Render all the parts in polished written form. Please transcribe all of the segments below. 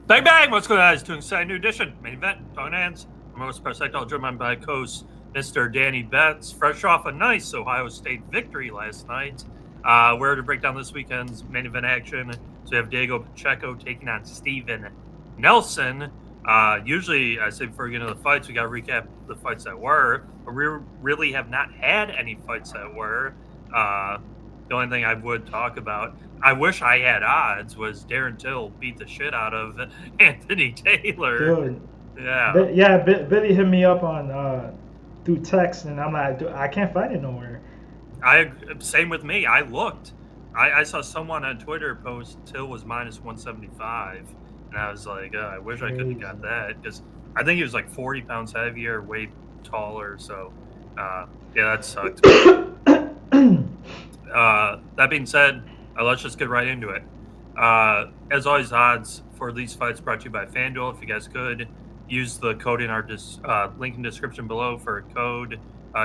Bang bang! What's going on? It's doing exciting new edition. Main event, Talkin Hands. I'm most Preston, joined by co-host Mr. Danny Betts, fresh off a nice Ohio State victory last night. We're to break down this weekend's main event action. So we have Diego Pacheco taking on Steven Nelson. Usually, I say before we get into the fights, we got to recap the fights that were, but we really have not had any fights that were. The only thing I would talk about, I wish I had odds, was Darren Till beat the shit out of Anthony Taylor. Dude, Yeah. Billy hit me up on through text, and I'm like, dude, I can't find it nowhere. Same with me. I looked. I saw someone on Twitter post Till was minus 175, and I was like, I wish I could have got that, because I think he was like 40 pounds heavier, way taller. So, yeah, that sucked. That being said, let's just get right into it. As always, odds for these fights brought to you by FanDuel. If you guys could use the code in our link in the description below for a code,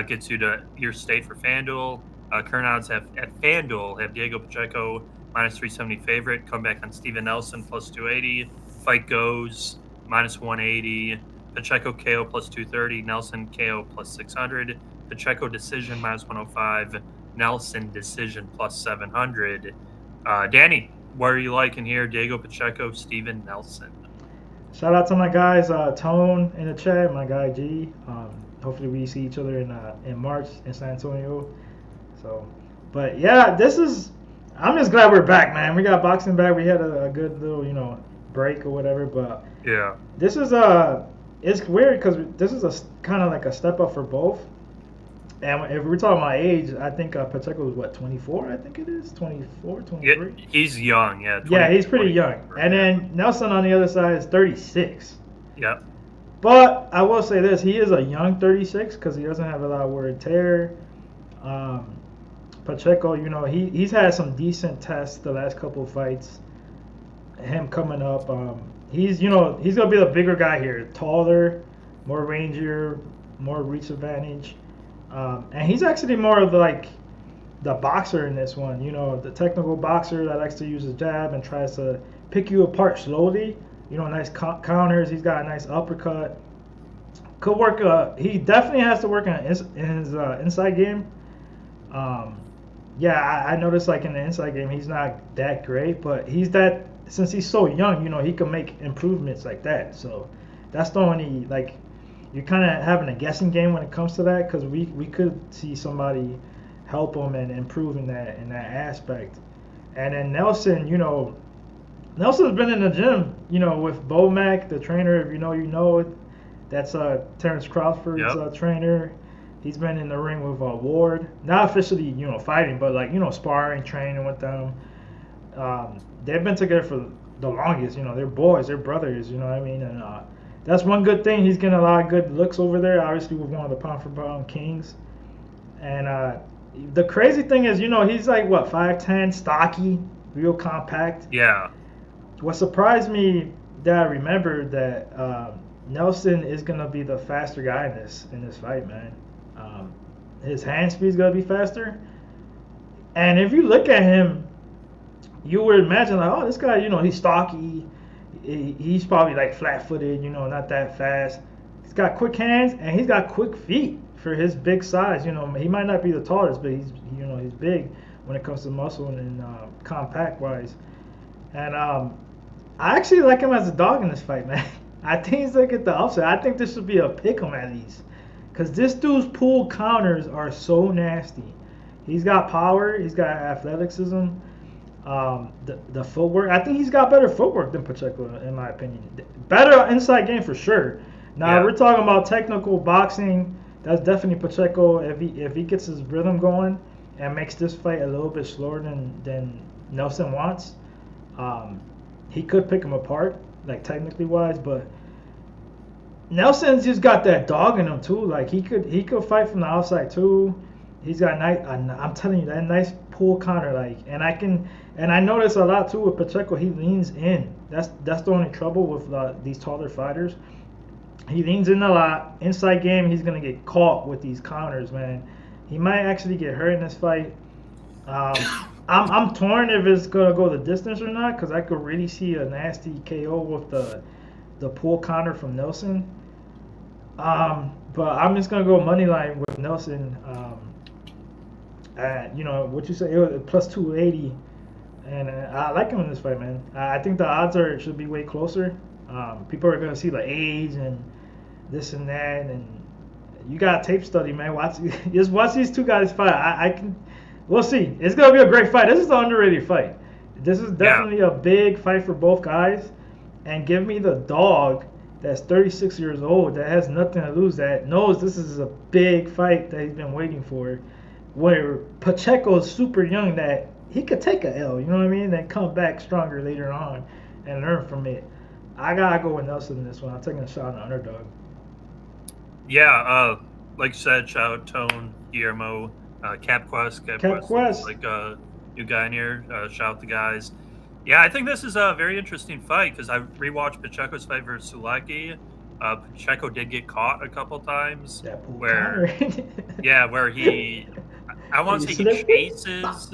gets you to your state for FanDuel. Current odds at FanDuel have Diego Pacheco minus 370 favorite, comeback on Steven Nelson plus 280, fight goes minus 180, Pacheco KO plus 230, Nelson KO plus 600, Pacheco decision minus 105, Nelson decision plus 700. Danny, what are you liking here? Diego Pacheco, Steven Nelson. Shout out to my guys, Tone in the chat, my guy G. Hopefully we see each other in March in San Antonio. So, but yeah, I'm just glad we're back, man. We got boxing back. We had a good little, break or whatever. But yeah, this is it's weird because this is a kind of like a step up for both. And if we're talking about age, I think Pacheco is 24? I think it is 24, 23. Yeah, he's young, yeah. Yeah, he's pretty young. And then Nelson on the other side is 36. Yep. But I will say this: he is a young 36 because he doesn't have a lot of wear and tear. Pacheco, he's had some decent tests the last couple of fights. Him coming up, he's gonna be the bigger guy here, taller, more rangier, more reach advantage. And he's actually more of the boxer in this one, the technical boxer that likes to use his jab and tries to pick you apart slowly. Nice counters. He's got a nice uppercut. Could work. He definitely has to work on his inside game. Yeah, I noticed in the inside game he's not that great, but since he's so young, he can make improvements like that. So that's the only you're kind of having a guessing game when it comes to that, because we could see somebody help him and improve in that aspect. And then Nelson, Nelson's been in the gym, with Bomac, the trainer. If you know, that's Terrence Crawford's trainer. He's been in the ring with Ward, not officially, fighting, but sparring, training with them. They've been together for the longest. They're boys, they're brothers. You know what I mean? And that's one good thing. He's getting a lot of good looks over there, obviously with one of the pound for pound kings. And the crazy thing is, he's 5'10", stocky, real compact. Yeah. What surprised me that I remembered that Nelson is gonna be the faster guy in this fight, man. His hand speed's gonna be faster. And if you look at him, you would imagine this guy, he's stocky. He's probably flat-footed, not that fast. He's got quick hands and he's got quick feet for his big size. He might not be the tallest, but he's big when it comes to muscle and compact wise. And I actually like him as a dog in this fight, man. I think he's at the upset. I think this should be a pick 'em at least, because this dude's pull counters are so nasty. He's got power. He's got athleticism. The footwork, I think he's got better footwork than Pacheco, in my opinion. Better inside game for sure. Now we're talking about technical boxing. That's definitely Pacheco. If he gets his rhythm going and makes this fight a little bit slower than Nelson wants, he could pick him apart, technically wise. But Nelson's just got that dog in him too. He could fight from the outside too. He's got I'm telling you, that nice pull counter, and I notice a lot too with Pacheco. He leans in. That's the only trouble with these taller fighters. He leans in a lot. Inside game, he's gonna get caught with these counters, man. He might actually get hurt in this fight. I'm torn if it's gonna go the distance or not, because I could really see a nasty KO with the pull counter from Nelson. But I'm just gonna go money line with Nelson. At, what you say, it was plus 280, and I like him in this fight, man. I think the odds should be way closer. People are gonna see the age and this and that, and you got a tape study, man. Just watch these two guys fight. I can. We'll see. It's gonna be a great fight. This is an underrated fight. This is definitely a big fight for both guys. And give me the dog that's 36 years old that has nothing to lose, that knows this is a big fight that he's been waiting for. Where Pacheco is super young, that he could take a L, you know what I mean? Then come back stronger later on and learn from it. I gotta go with Nelson in this one. I'm taking a shot on the underdog. Yeah, like you said, shout out Tone, Guillermo, CapQuest. Quest. Like new guy in here. Shout out the guys. Yeah, I think this is a very interesting fight because I rewatched Pacheco's fight versus Suleki. Pacheco did get caught a couple times where he, I want to say he chases,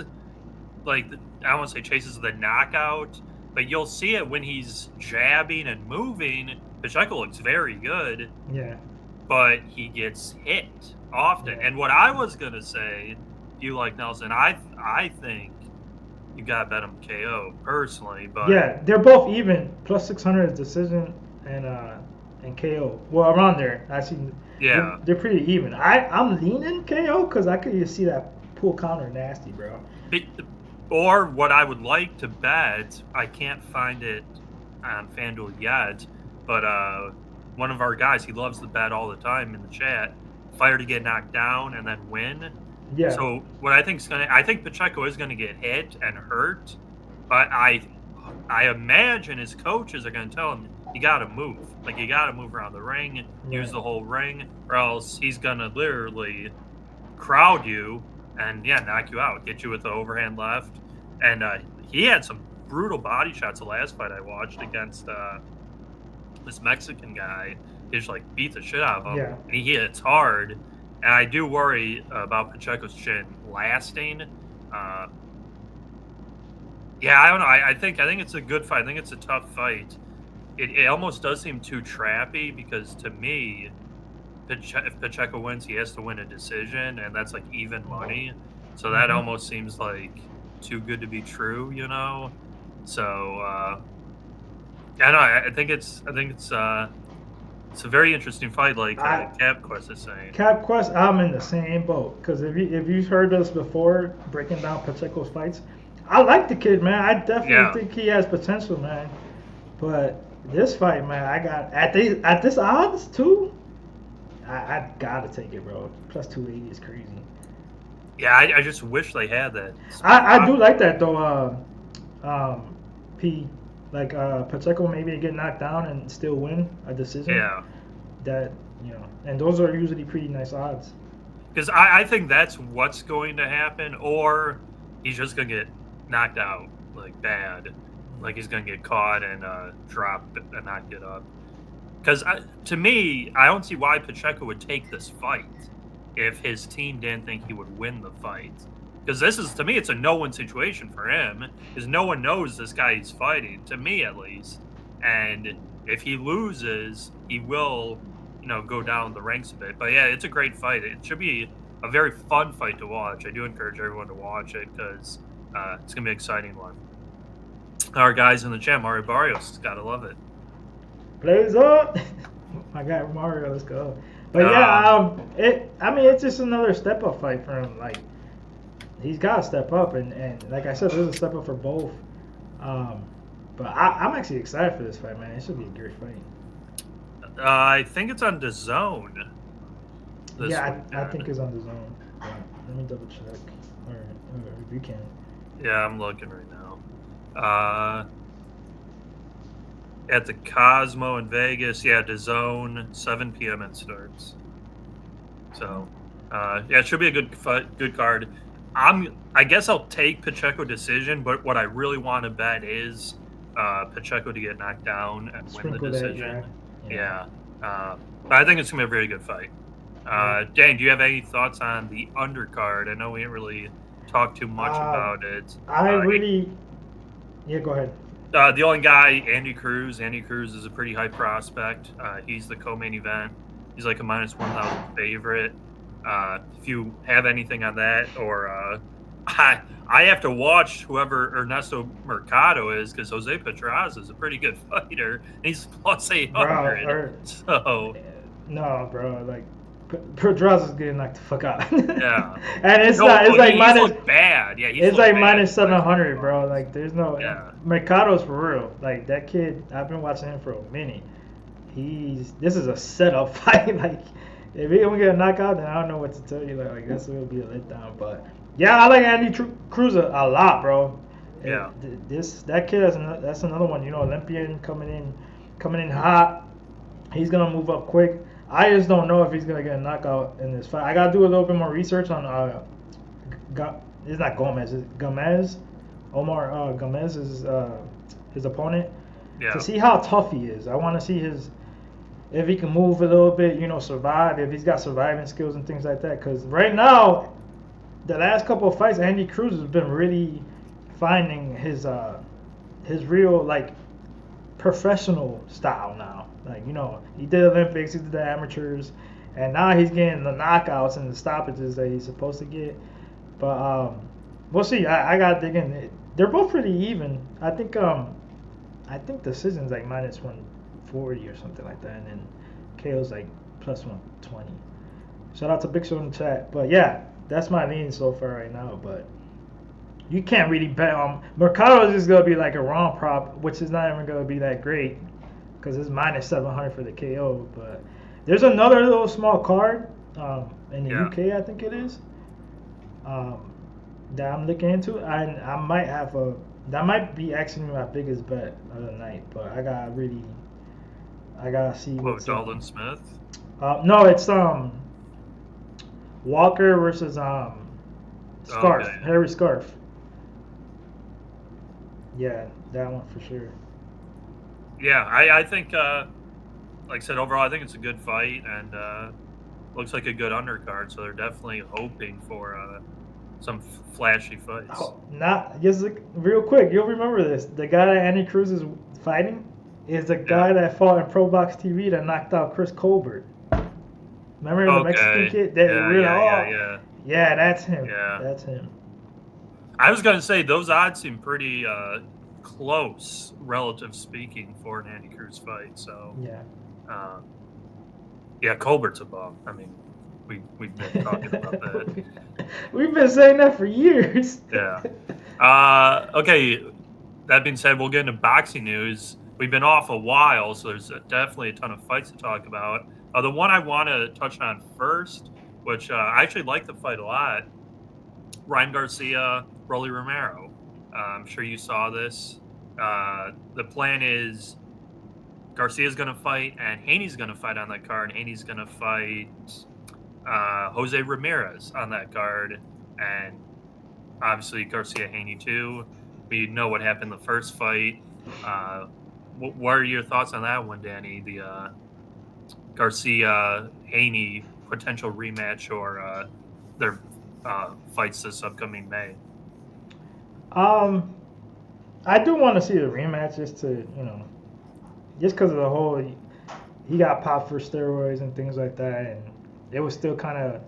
like, I want to say chases the knockout, but you'll see it when he's jabbing and moving. Pacheco looks very good. Yeah. But he gets hit often. Yeah. And what I was going to say, you like Nelson, I think you got to bet him KO personally. But yeah, they're both even. Plus 600 is decision and KO. Well, around there. Actually, yeah, they're pretty even. I'm leaning KO because I could just see that pull counter nasty, bro. Or what I would like to bet, I can't find it on FanDuel yet, but one of our guys, he loves to bet all the time in the chat, fire to get knocked down and then win. Yeah. So what I think I think Pacheco is gonna get hit and hurt, but I imagine his coaches are gonna tell him you gotta move. Like, you gotta move around the ring, use the whole ring, or else he's gonna literally crowd you and knock you out, get you with the overhand left. And he had some brutal body shots the last fight I watched against this Mexican guy. He just like beat the shit out of him. Yeah. And he hits hard. And I do worry about Pacheco's chin lasting. I don't know. I think it's a good fight. I think it's a tough fight. It almost does seem too trappy because to me, if Pacheco wins, he has to win a decision, and that's like even money. So that almost seems like too good to be true, you know. So I think it's a very interesting fight, like CapQuest is saying. CapQuest, I'm in the same boat because if you've heard us before breaking down Pacheco's fights, I like the kid, man. I definitely think he has potential, man. But this fight, man, I got at this odds too. I gotta take it, bro. Plus 280 is crazy. Yeah, I just wish they had that. I do like that though. P, like Pacheco maybe get knocked down and still win a decision. Yeah. That and those are usually pretty nice odds. Because I think that's what's going to happen, or he's just gonna get knocked out like bad, like he's gonna get caught and drop and not get up. Because to me, I don't see why Pacheco would take this fight if his team didn't think he would win the fight. Because this is, to me, it's a no-win situation for him. Because no one knows this guy he's fighting, to me at least. And if he loses, he will, go down the ranks a bit. But yeah, it's a great fight. It should be a very fun fight to watch. I do encourage everyone to watch it because it's going to be an exciting one. Our guys in the chat, Mario Barrios, gotta love it. Blaze up! My guy Mario, let's go. But it's just another step up fight for him. Like, he's got to step up, and like I said, there's a step up for both. But I'm actually excited for this fight, man. It should be a great fight. I think it's on DAZN. I think it's on DAZN. Yeah, let me double check, or if you can. Yeah, I'm looking right now. At the Cosmo in Vegas, DAZN, 7 p.m. it starts. So, it should be a good card. I guess I'll take Pacheco decision, but what I really want to bet is Pacheco to get knocked down and win the decision. But I think it's gonna be a very good fight. Dane, do you have any thoughts on the undercard? I know we didn't really talk too much about it. I really, yeah, go ahead. The only guy, Andy Cruz. Andy Cruz is a pretty high prospect. He's the co-main event. He's like a minus 1,000 favorite. If you have anything on that, or I have to watch whoever Ernesto Mercado is because Jose Pedraza is a pretty good fighter. And he's plus 800. Bro, So no, bro, like Pedraza's getting knocked the fuck out. yeah, and it's not. It's like minus bad. Yeah, it's like minus 700, bro. Like there's no. Yeah. Mercado's for real. Like that kid, I've been watching him for a minute. This is a setup fight. Like if he don't get a knockout, then I don't know what to tell you. Like this will be a letdown. But yeah, I like Andy Cruz a lot, bro. Yeah. That kid that's another one. You know, Olympian coming in hot. He's gonna move up quick. I just don't know if he's gonna get a knockout in this fight. I gotta do a little bit more research on it's not Gomez, it's Gomez. Omar Gomez is his opponent. Yeah. To see how tough he is. I want to see if he can move a little bit, you know, survive, if he's got surviving skills and things like that. Because right now, the last couple of fights, Andy Cruz has been really finding his real like professional style now. Like, you know, he did Olympics, he did the amateurs, and now he's getting the knockouts and the stoppages that he's supposed to get. But we'll see. I gotta dig in. They're both pretty even. I think decision's like minus 140 or something like that, and then KO's like plus 120. Shout out to Big Show in the chat. But yeah, that's my lean so far right now. But you can't really bet on Mercado is just gonna be like a wrong prop, which is not even gonna be that great because it's minus 700 for the KO. But there's another little small card in the UK, I think it is, that I'm looking into. I might have that might be actually my biggest bet of the night, but I gotta see. What, Dalton Smith? No, it's Walker versus Scarf, Harry Scarf. Yeah, that one for sure. Yeah, I think, like I said, overall, I think it's a good fight and looks like a good undercard. So they're definitely hoping for some flashy fights. Oh, just real quick, you'll remember this. The guy that Andy Cruz is fighting is the guy that fought in Pro Box TV that knocked out Chris Colbert. Remember the Mexican kid? Yeah, that's him. Yeah. That's him. I was gonna say those odds seem pretty close, relative speaking, for an Andy Cruz fight. So yeah, Colbert's a bum. I mean, we've been talking about that. We've been saying that for years. Yeah. Okay. That being said, we'll get into boxing news. We've been off a while, so there's definitely a ton of fights to talk about. The one I want to touch on first, which I actually like the fight a lot, Ryan Garcia, Rolly Romero. I'm sure you saw this. The plan is Garcia's going to fight and Haney's going to fight on that card. Haney's going to fight Jose Ramirez on that card, and obviously Garcia Haney too. We know what happened the first fight. What are your thoughts on that one, Danny? The Garcia Haney potential rematch or their fights this upcoming May? I do want to see the rematch just because of the whole he got popped for steroids and things like that, and it was still kind of,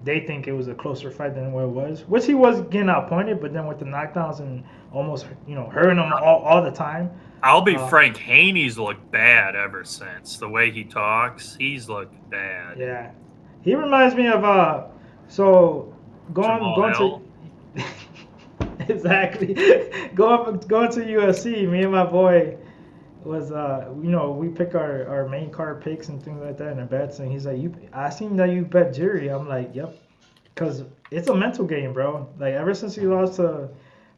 they think it was a closer fight than what it was, which he was getting outpointed, but then with the knockdowns and almost, hurting him all the time. I'll be frank, Haney's looked bad ever since. The way he talks, he's looked bad. Yeah. He reminds me of, going to... Exactly. Going to UFC, me and my boy was, we pick our main card picks and things like that and the bets, and he's like, I seen that you bet Jerry. I'm like, yep. Because it's a mental game, bro. Like, ever since he lost to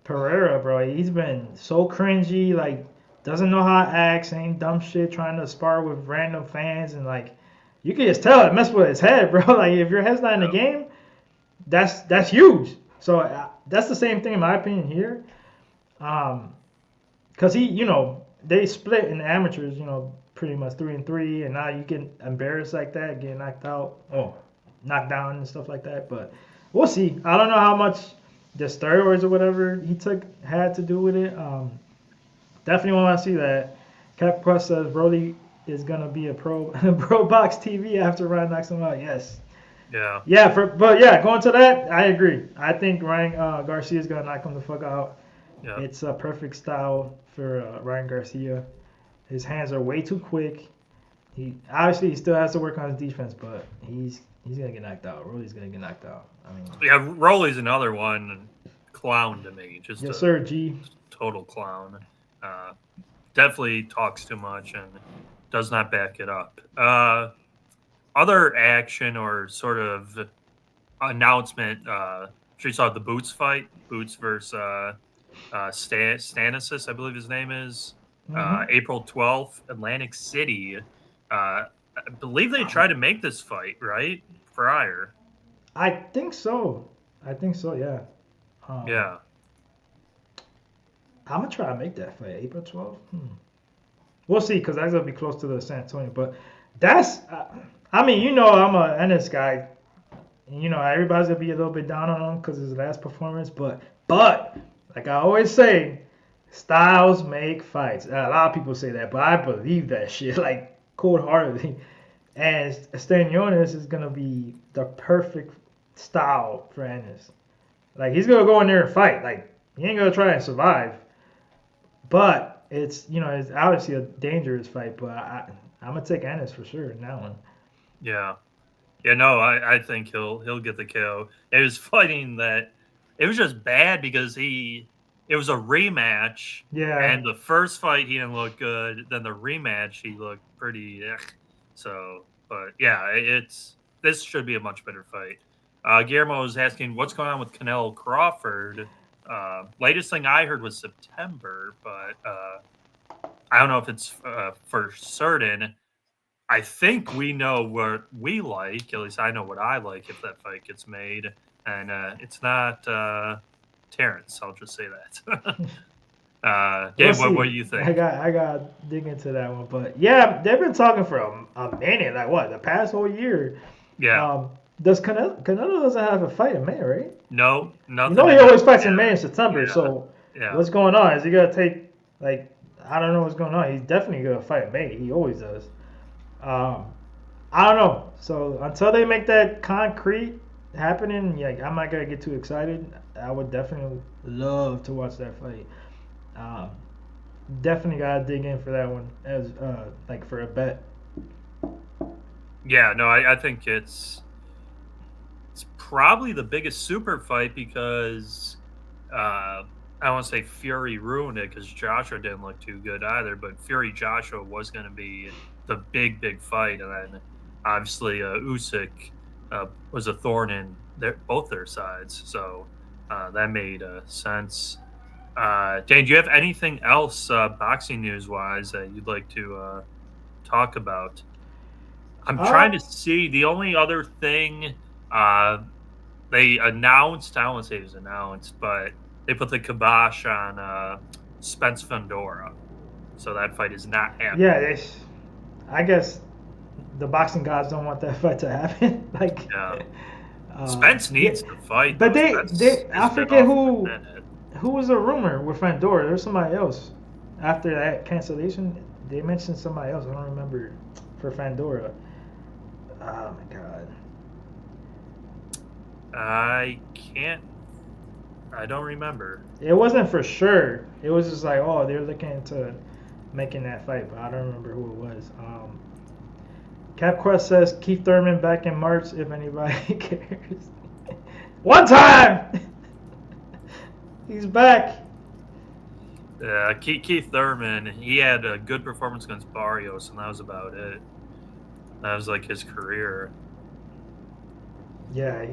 Pereira, bro, he's been so cringy, like, doesn't know how to act, saying dumb shit, trying to spar with random fans, and, like, you can just tell it messed with his head, bro. Like, if your head's not in the game, that's huge. So that's the same thing in my opinion here. Because they split in the amateurs, pretty much 3-3, and now you get embarrassed like that, getting knocked down and stuff like that. But we'll see. I don't know how much the steroids or whatever he took had to do with it. Definitely want to see that. Cap Quest says Brody is gonna be a pro box TV after Ryan knocks him out. Yes. Yeah. Yeah, but yeah, going to that, I agree. I think Ryan Garcia is gonna knock him the fuck out. Yeah. It's a perfect style for Ryan Garcia. His hands are way too quick. He still has to work on his defense, but he's gonna get knocked out. Rolly's gonna get knocked out. I mean, Yeah, Rolly's another one clown to me. Just yes, sir, G. total clown. Definitely talks too much and does not back it up. Other action or sort of announcement. She saw the Boots fight. Boots versus Stanisis, I believe his name is. April 12th, Atlantic City. I believe they tried to make this fight, right? Prior. I think so. Yeah. Yeah. I'm gonna try to make that fight April 12th. We'll see, because that's gonna be close to the San Antonio. But that's, I mean, I'm a Ennis guy. And, everybody's gonna be a little bit down on him because of his last performance. But like I always say, styles make fights. A lot of people say that, but I believe that shit like cold heartedly. And Stanionis is gonna be the perfect style for Ennis. Like he's gonna go in there and fight. Like he ain't gonna try and survive. But it's obviously a dangerous fight. But I'm gonna take Ennis for sure in that one. Yeah. Yeah, no, I think he'll get the KO. It was fighting that it was just bad because it was a rematch. Yeah. And the first fight he didn't look good. Then the rematch he looked pretty. So, but yeah, this should be a much better fight. Guillermo was asking what's going on with Canelo Crawford. Latest thing I heard was September, but I don't know if it's for certain. I think we know what we like. At least I know what I like if that fight gets made, and it's not Terrence. I'll just say that. Dave, what do you think? I got to dig into that one, but yeah, they've been talking for a minute. Like what? The past whole year. Yeah. Does Canelo doesn't have a fight in May, right? No, nothing. He always fights in May and September. Yeah. So yeah. What's going on? Is he gonna take I don't know what's going on. He's definitely gonna fight in May. He always does. I don't know. So until they make that concrete happening, I'm not gonna get too excited. I would definitely love to watch that fight. Definitely gotta dig in for that one as for a bet. Yeah, no, I think it's probably the biggest super fight because I don't want to say Fury ruined it because Joshua didn't look too good either, but Fury Joshua was going to be the big fight, and then obviously Usyk was a thorn in both their sides, so that made sense. Dan, do you have anything else boxing news wise that you'd like to talk about? I'm trying to see the only other thing they announced. I don't want to say it was announced, but they put the kibosh on Spence Fandora, so that fight is not happening. Yeah, I guess the boxing gods don't want that fight to happen. Spence needs to fight, but I forget who was a rumor with Fandora. There was somebody else after that cancellation. They mentioned somebody else. I don't remember for Fandora. Oh my god. I don't remember. It wasn't for sure. It was just like, oh, they're looking into making that fight, but I don't remember who it was. CapQuest says Keith Thurman back in March if anybody cares. One time! He's back. Keith Thurman, he had a good performance against Barrios, and that was about it. That was like his career. Yeah,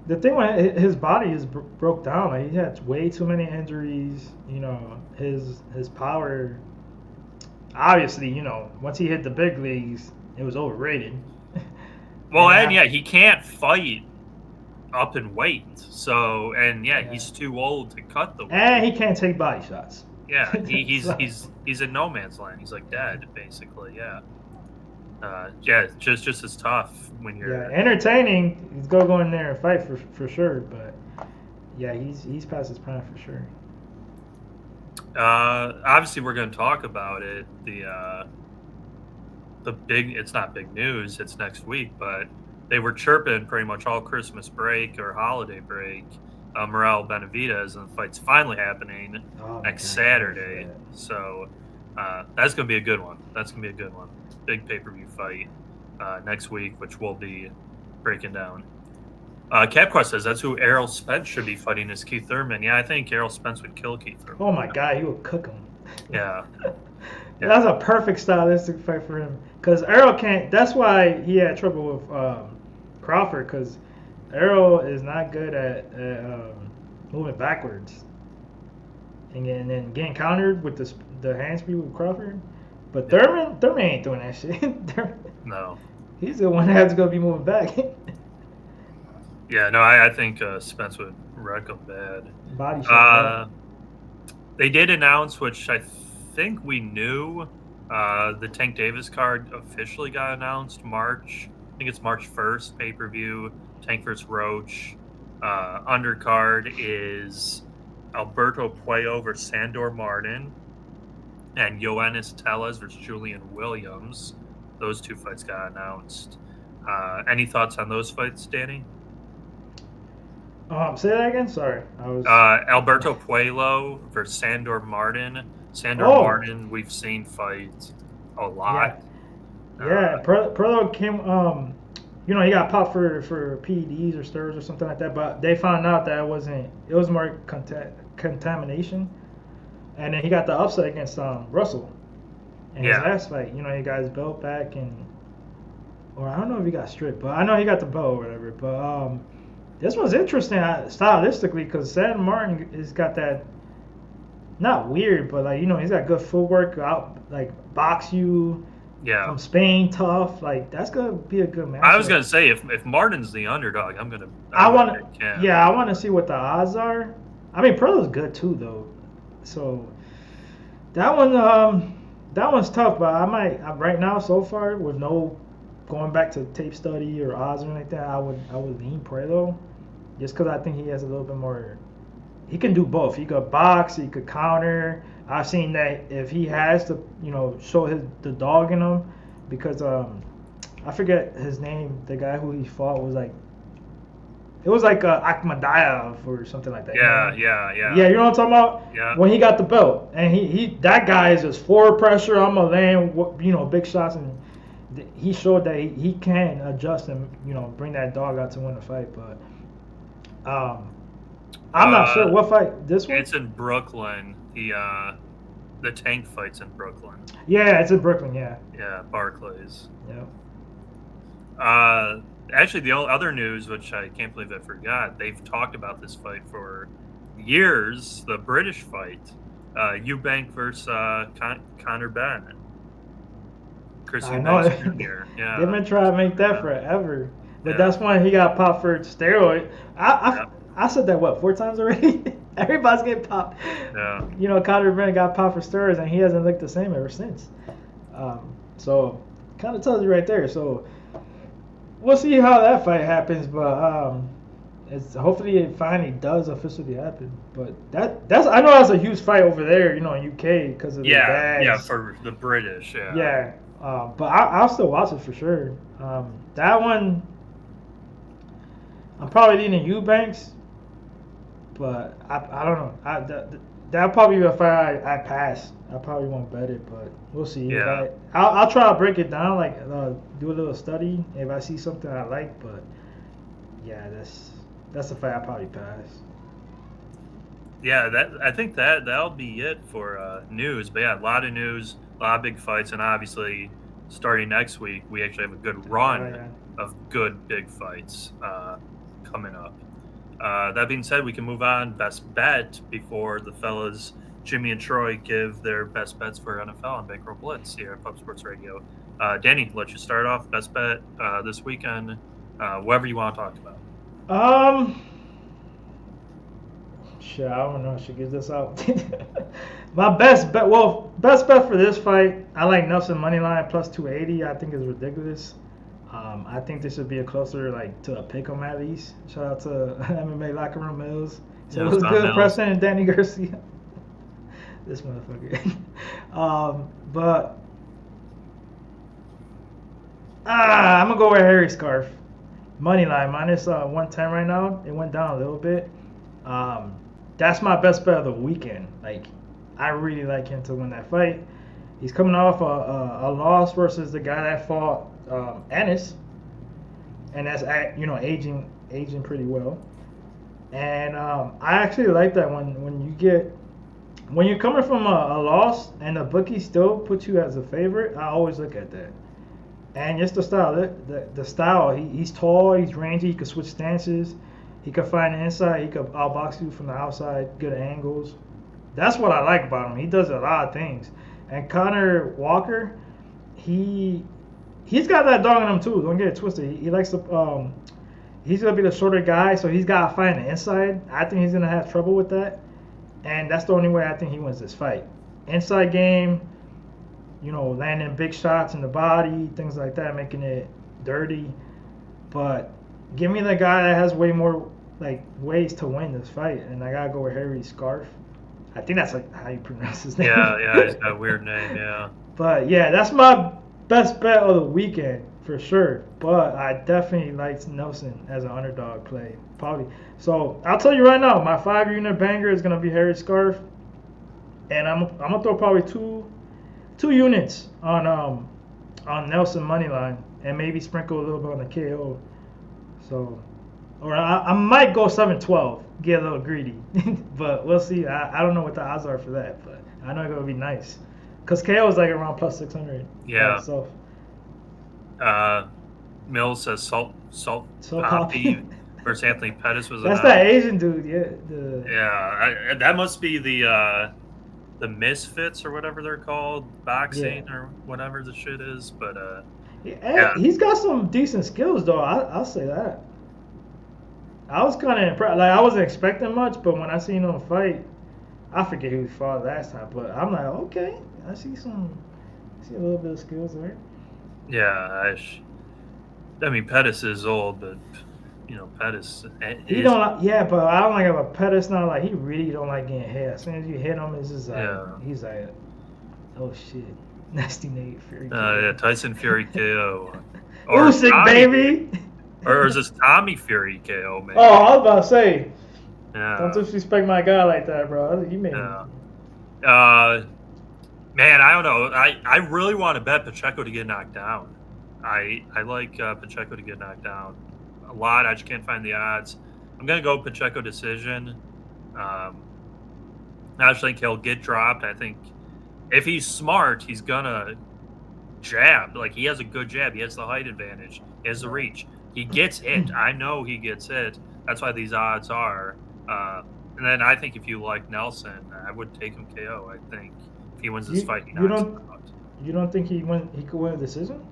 the thing when his body is broke down, like he had way too many injuries. His power. Obviously, once he hit the big leagues, it was overrated. Well, he can't fight up in weight. So, he's too old to cut the weight. And he can't take body shots. Yeah, he's in no man's land. He's like dead, basically. Yeah. Just as tough when you're. Yeah, entertaining. He's gonna go in there and fight for sure, but Yeah, he's past his prime for sure. Obviously, we're going to talk about it. The big, it's not big news. It's next week, but they were chirping pretty much all Christmas break or holiday break. Morel Benavidez, and the fight's finally happening Oh my next God, Saturday. So that's going to be a good one. That's going to be a good one. Big pay-per-view fight next week, which we'll be breaking down. CapQuest says that's who Errol Spence should be fighting is Keith Thurman. Yeah, I think Errol Spence would kill Keith Thurman. Oh my God, he would cook him. Yeah. That's a perfect stylistic fight for him. Because Errol can't. That's why he had trouble with Crawford. Because Errol is not good at moving backwards and then getting countered with the hand speed with Crawford. But Thurman ain't doing that shit. No. He's the one that's gonna be moving back. Yeah, no, I think Spence would wreck him bad. Body shot. They did announce, which I think we knew, the Tank Davis card officially got announced March. I think it's March 1st, pay-per-view, Tank vs. Roach. Undercard is Alberto Puello versus Sandor Martin and Yoenis Tellez versus Julian Williams. Those two fights got announced. Any thoughts on those fights, Danny? Say that again. Sorry, I was. Alberto Puello versus Sandor Martin. Martin, we've seen fight a lot. Yeah, Perlo came. He got popped for PEDs or steroids or something like that. But they found out that it wasn't. It was more contamination, and then he got the upset against Russell. In his last fight, he got his belt back or I don't know if he got stripped, but I know he got the belt or whatever. But this was interesting stylistically because Sandor Martin has got that. Not weird, but he's got good footwork out, box you. Yeah. From Spain, tough. That's gonna be a good match. I was gonna say if Martin's the underdog, I want to see what the odds are. I mean, Perlo's good too, though. So that one's tough. But right now so far with no going back to tape study or odds or anything like that, I would lean Perlo, just because I think he has a little bit more. He can do both. He could box. He could counter. I've seen that if he has to, show the dog in him, because I forget his name. The guy who he fought was it was Akhmadayev or something like that. Yeah. Yeah, you know what I'm talking about? Yeah. When he got the belt, and that guy is just forward pressure. I'm gonna land, big shots, and he showed that he can adjust and bring that dog out to win the fight. But I'm not sure what fight this one. It's in Brooklyn. The Tank fight's in Brooklyn. Yeah, it's in Brooklyn. Yeah. Yeah, Barclays. Yeah. Actually, the other news, which I can't believe I forgot, they've talked about this fight for years. The British fight, Eubank versus Conor Benn. Chris Eubanks Jr. Yeah. They've been trying to make that forever, but that's when he got popped for steroid. I said that 4 times already. Everybody's getting popped. Yeah. Conor Benn got popped for steroids, and he hasn't looked the same ever since. So kind of tells you right there. So we'll see how that fight happens, but it's hopefully it finally does officially happen. But that's I know that's a huge fight over there, in UK because of the bags. Yeah, for the British. Yeah. Yeah, but I'll still watch it for sure. That one, I'm probably leaning Eubanks. But I don't know. That'll probably be a fight I pass. I probably won't bet it, but we'll see. Yeah. I'll try to break it down, do a little study if I see something I like. But yeah, that's a fight I probably pass. Yeah, I think that'll be it for news. But yeah, a lot of news, a lot of big fights, and obviously starting next week we actually have a good run of good big fights coming up. That being said, we can move on. Best bet before the fellas Jimmy and Troy give their best bets for NFL on Bankroll Blitz here at Pub Sports Radio. Danny, let you start off. Best bet this weekend, whatever you want to talk about. Shit, I don't know. I should give this out. My best bet. Well, best bet for this fight, I like Nelson moneyline plus 280. I think is ridiculous. I think this should be a closer to a pick 'em at least. Shout out to MMA Locker Room Mills. So Yeah, what's Scott good, Mills. Preston and Danny Garcia? This motherfucker. But I'm gonna go with Harry Scarf. Money line minus 110 right now. It went down a little bit. Um, that's my best bet of the weekend. Like, I really like him to win that fight. He's coming off a loss versus the guy that fought Ennis, and that's aging pretty well. And I actually like that when you're coming from a loss and the bookie still puts you as a favorite. I always look at that. And just the style, the style. He's tall, he's rangy, he can switch stances, he can find the inside, he can outbox you from the outside, good angles. That's what I like about him. He does a lot of things. And Connor Walker, he's got that dog in him too. Don't get it twisted. He likes to he's gonna be the shorter guy, so he's gotta find the inside. I think he's gonna have trouble with that. And that's the only way I think he wins this fight. Inside game, landing big shots in the body, things like that, making it dirty. But give me the guy that has way more ways to win this fight, and I gotta go with Harry Scarf. I think that's how you pronounce his name. Yeah, he's got a weird name. Yeah. But yeah, that's my best bet of the weekend for sure. But I definitely like Nelson as an underdog play, probably. So I'll tell you right now, my 5-unit banger is gonna be Harry Scarf, and I'm gonna throw probably two units on Nelson money line, and maybe sprinkle a little bit on the KO. So, or I might go 7-12, get a little greedy, but we'll see. I don't know what the odds are for that, but I know it's gonna be nice, cause KO is like around plus 600. Yeah. So. Mills says Salt So Poppy versus Anthony Pettis was. That's that Asian dude, yeah. Yeah, that must be the Misfits or whatever they're called, boxing or whatever the shit is. But yeah, he's got some decent skills though. I'll say that. I was kind of impressed. Like I wasn't expecting much, but when I seen him fight, I forget who he fought last time. But I'm like, okay, I see a little bit of skills there. Yeah, I mean Pettis is old, but Pettis. He don't like, but I don't like him. But Pettis not like he really don't like getting hit. As soon as you hit him, it's just like he's like, oh shit, nasty Nate Fury. Yeah, Tyson Fury KO. Usyk, baby. Or is this Tommy Fury KO? Maybe? Oh, I was about to say. Yeah. Don't disrespect my guy like that, bro. You made. Yeah. Man, I don't know. I really want to bet Pacheco to get knocked down. I like Pacheco to get knocked down a lot. I just can't find the odds. I'm going to go Pacheco decision. I just think he'll get dropped. I think if he's smart, he's going to jab. Like, he has a good jab. He has the height advantage. He has the reach. He gets hit. I know he gets hit. That's why these odds are. And then I think if you like Nelson, I would take him KO, I think. He wins this fight. You don't think he could win a decision?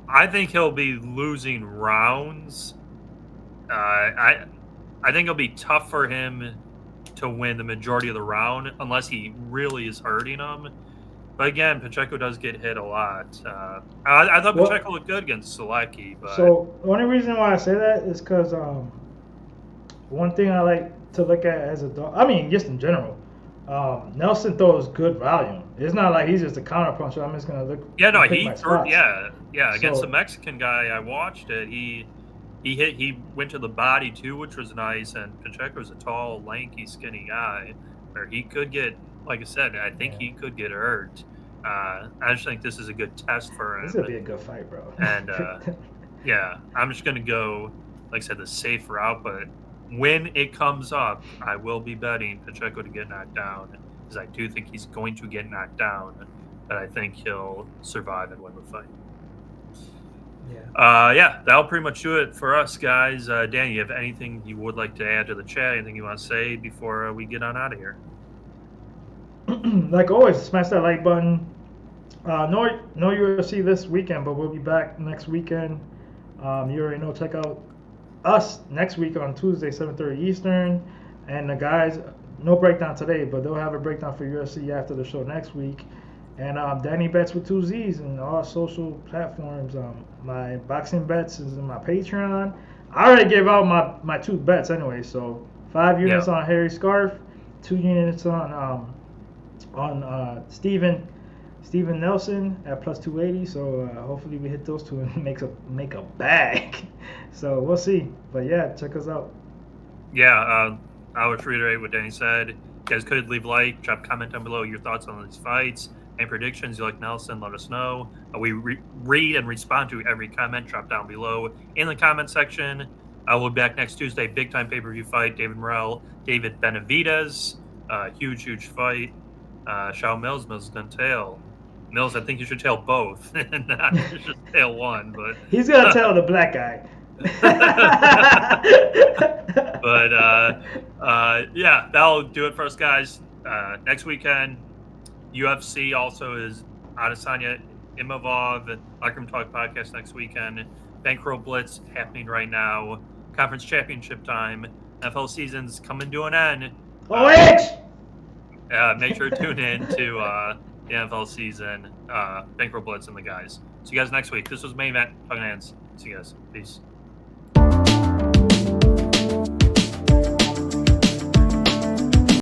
I think he'll be losing rounds. I think it'll be tough for him to win the majority of the round unless he really is hurting him. But again, Pacheco does get hit a lot. I thought Pacheco looked good against Selecki. But so the only reason why I say that is because one thing I like to look at as a dog, I mean, just in general, Nelson throws good volume. It's not like he's just a counter puncher. I'm just gonna look. Yeah, no, he threw. Yeah. Against the Mexican guy, I watched it. He went to the body too, which was nice. And Pacheco's a tall, lanky, skinny guy, where he could get. Like I said, I think he could get hurt. I just think this is a good test for him. This would be a good fight, bro. And yeah, I'm just gonna go, like I said, the safe route. But when it comes up, I will be betting Pacheco to get knocked down, because I do think he's going to get knocked down, but I think he'll survive and win the fight. Yeah, that'll pretty much do it for us, guys. Danny, you have anything you would like to add to the chat? Anything you want to say before we get on out of here? Like always, smash that like button. No UFC this weekend, but we'll be back next weekend. You already know. Check out us next week on Tuesday, 7:30 Eastern. And the guys, no breakdown today, but they'll have a breakdown for UFC after the show next week. And Danny Bets with 2 Z's and all social platforms. My boxing bets is in my Patreon. I already gave out my 2 bets anyway. So 5 units on Harry Scarf, 2 units on Steven Nelson at plus 280. So hopefully we hit those two and make a bag. So we'll see. But yeah, check us out. Yeah, I'll just reiterate what Danny said. You guys could leave a like, drop a comment down below your thoughts on these fights and predictions. You like Nelson, let us know. We read and respond to every comment. Drop down below in the comment section. We'll be back next Tuesday. Big time pay-per-view fight. David Morrell, David Benavidez. Huge fight. Shaw Mills is going to tail. Mills, I think you should tail both, and not just tail one. But he's going to tail the black guy. But yeah, that'll do it for us, guys. Next weekend, UFC also is Adesanya Imavov, Akram Talk podcast next weekend. Bankroll Blitz happening right now. Conference championship time. NFL season's coming to an end. Make sure to tune in to the NFL season. Bankroll Blitz and the guys. See you guys next week. This was Main Event. Talkin Hands. See you guys. Peace.